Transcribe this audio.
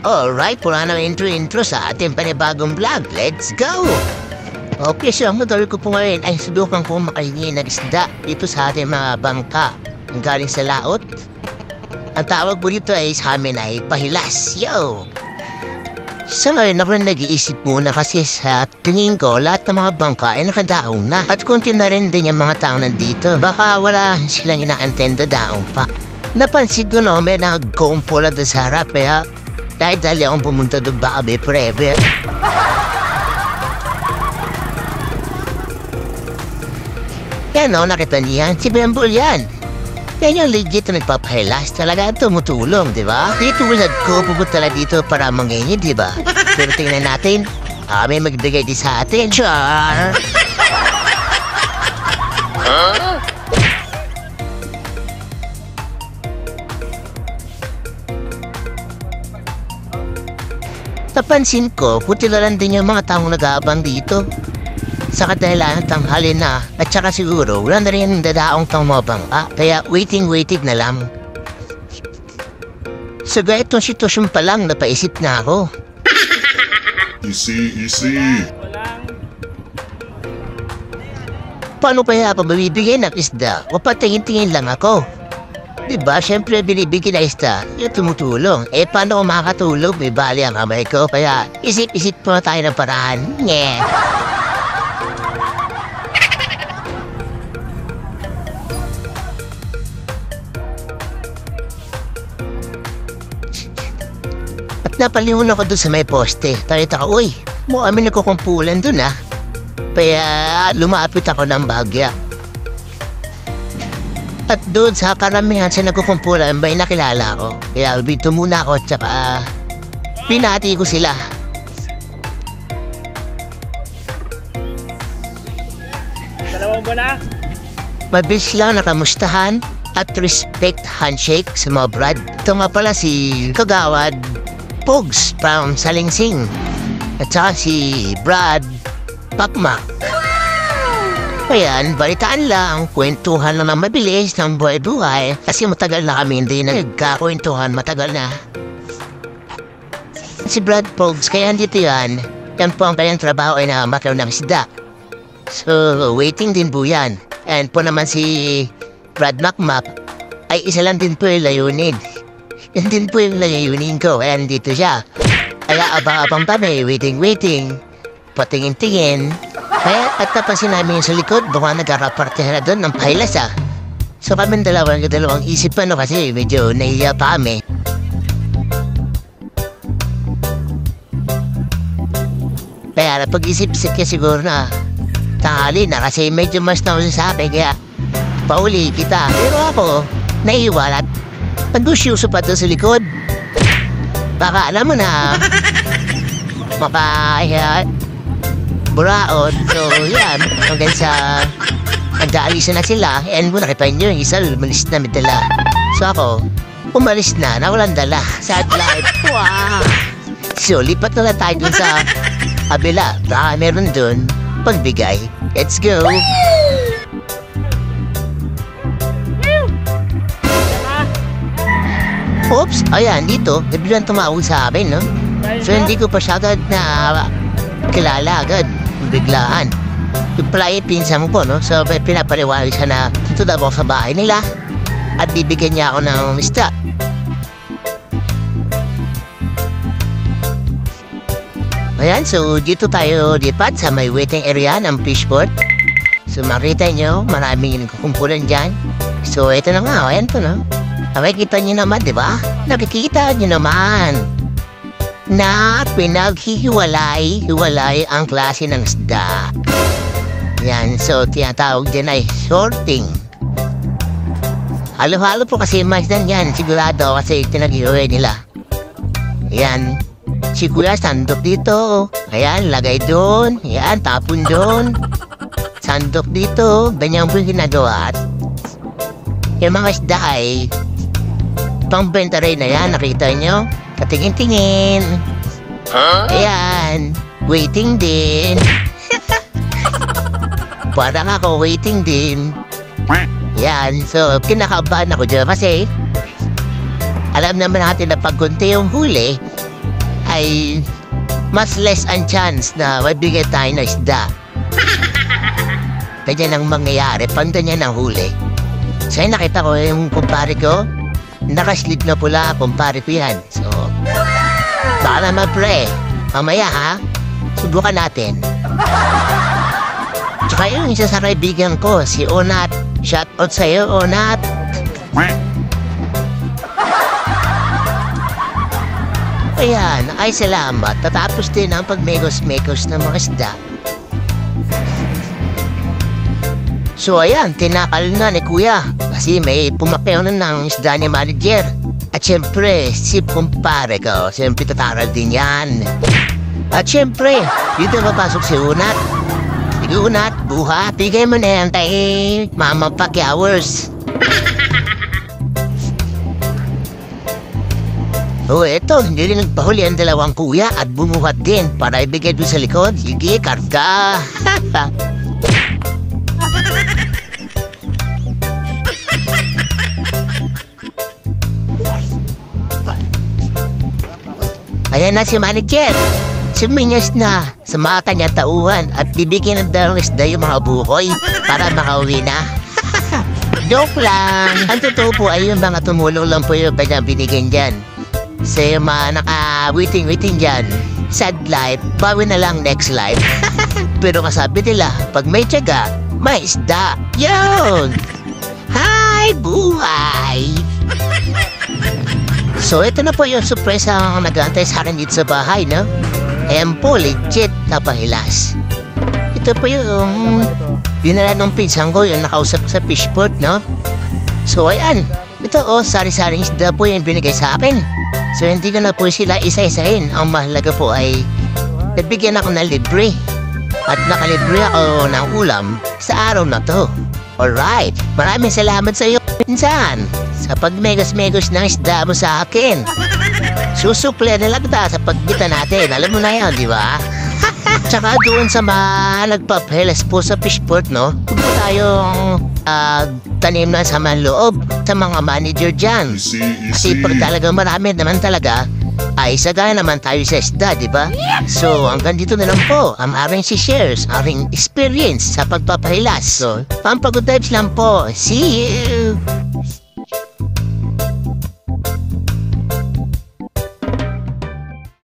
Alright, pula na intro sa ating panibagong vlog. Let's go! Okay, so ang motor ko po ngayon ay subukan kong makahingi ng isda dito sa ating mga bangka ang galing sa laot. Ang tawag po dito ay sa amin ay pahilas. Yo! Sa ngayon ako nag-iisip muna kasi sa tingin ko lahat ng mga bangka ay nakadaong na. At kunti na rin din yung mga tao nandito. Baka wala silang inaantenda daong pa. Napansin ko no, may nag-kumpula doon sa harap kaya dahil dali akong pumunta doon baka may forever. Yan o, nakita niyan. Si Bembol yan. Yan yung legit na nagpapahilas talaga tumutulong, di ba? Di tulad ko, pupunta na dito para mangingi, di ba? Pero tingnan natin, may magbigay di sa atin. Char! Napansin ko, puti na lang din yung mga taong nag-aabang dito. Sa kadahilan tanghali na at saka siguro wala na rin dadaong pang mga bangka. Kaya waiting na lang. Sa ganitong sitwasyon pa lang napaisip na ako. Easy. Paano kaya pa mabibigay ng isda? O patingin-tingin lang ako. Diba, syempre binibigyan na isda, yung tumutulong. Paano kung makakatulog? May bali ang kamay ko, kaya isip-isip po na tayo ng paraan. Nye. At napalingon ako doon sa may poste. Tarita ko, uy, mukha kami nagkukumpulan doon Kaya lumapit ako ng bagya. At doon sa karamihan sa nagkukumpulan may nakilala ko. Kaya dito muna ako at saka pinati ko sila. Dalawang buwan na? Mabilis lang nakamustahan at respect handshake sa mga brad. Ito nga pala si Kagawad Pogs from Salingsing. At saka si Brad Pakmak. Ayan, balitaan lang, kwentuhan lang ng mabilis ng buhay-buhay kasi matagal na kami hindi nagkakwentuhan, matagal na. Si Brad Pogs, kaya dito yan po ang kanyang trabaho ay namatay ng isda. So, waiting din po yan. And po naman si Brad Makmak ay isa lang din po yung layunin. Yan din po yung layunin ko, kaya dito siya. Kaya abang-abang kami, waiting, patingin-tingin. Kaya at napansin namin sa likod, baka nagkakaparte na doon ng pahilas So kami dalawang isip kasi medyo nahiya pa kami. Kaya napag-isip-isip ka siguro na tanghali na kasi medyo mas nausasabi kaya pauli kita. Pero ako, naiwalat. Nag-usyoso pa doon sa likod. Baka alam mo na, buraot. So, yan. Hanggang sa nag-aalisan na sila. And muna kita nyo, yung isa lumalis na may dala. So ako, umalis na walang dala. Sad life. Wow! So, lipat na lang tayo dun sa kabila. Baka meron dun pagbigay. Let's go! Oops! Ayan, dito. Biglang tumawag sa amin, no? So, hindi ko pa siya agad na kilala agad. Biglaan. Yung pala yung pinsan mo po, no? So, pinapaliwanag siya na ito daw sa bahay nila at bibigyan niya ako ng isda. Ayan, so dito tayo lipat sa may waiting area ng fishport. So, makita nyo, maraming nagkukumpulan dyan. So, ito na nga, ayan po, no? Nakikita nyo naman, di ba? Nakikita nyo naman na pinaghihiwalay ang klase ng isda. Yan, so tinatawag din ay sorting. Halo-halo po kasi mas dan yan, sigurado kasi pinaghihiwalay nila. Yan, si Kuya sandok dito. Ayan, lagay doon. Ayan, tapon doon. Sandok dito, ganyan po yung ginagawa. Yung mga isda ay pangbenta rin na yan, nakita nyo? Katingin-tingin. Ayan. Waiting din. Parang ako waiting din. Yan. So, kinakabahan ako dyan kasi alam naman natin na pag kunti yung huli, ay mas less ang chance na mabigyan tayo ng isda. Ganyan ang mangyayari pag ganyan ang huli. So nakita ko yung kumpare ko, nakaslip na pula kumpare ko yan. So, baka naman pre, mamaya ha, subukan natin. Tsaka yung isa sa kaibigan ko, si Onat. Shout out sa'yo, Onat. Ayan, ay salamat. Tatapos din ang pagmekos-mekos ng mga isda. So ayan, tinakal na ni Kuya. Kasi may pumakyaw na ng isda ni manager. At syempre, si kumpare ko, syempre tataral din yan. At syempre, dito mapasok si Unat. Sige Unat, buha, bigay mo na yan tayo Mama Pakyawers. Oh, eto, hindi rin nagpahuli ang dalawang kuya at bumuhat din para ibigay doon sa likod. Sige, karga. Ayan na si manager. Suminyas na sa mga kanyang tauhan at bibigyan ng dalawang isda yung mga buhoy para makauwi na. Joke lang. Ang totoo po ay yung mga tumulong lang po yung kanyang binigyan dyan. Sa yung mga naka-waiting dyan. Sad life, bawi na lang next life. Pero kasabi nila, pag may tiyaga, may isda. Yun! Hi, buhay! So, ito na po yung surprise ang nag-aantay sa akin dito sa bahay, no? Ayan po, legit na pahilas. Ito po yung dinala ng pinsan ko, yung nakausap sa fishport, no? So, ayan. Ito, sari-saring isda po yung binigay sa akin. So, hindi ko na po sila isa-isahin. Ang mahalaga po ay nabigyan ako ng libre. At nakalibre ako ng ulam sa araw na to. Alright, maraming salamat sa iyo, pinsan, sa pagmegos-megos ng isda mo sa akin. Susuple na lang ta sa pagbita natin, alam mo na yan, di ba? Tsaka doon sa mga nagpapahilas po sa fishport, no? Huwag po tayong tanim na sa manloob sa mga manager dyan. Kasi pag talaga marami naman talaga, ay sagana naman tayo sa isda, di ba? So, hanggang dito na lang po ang aring shares, aring experience sa pagpapahilas. So, pampagod vibes lang po. See you!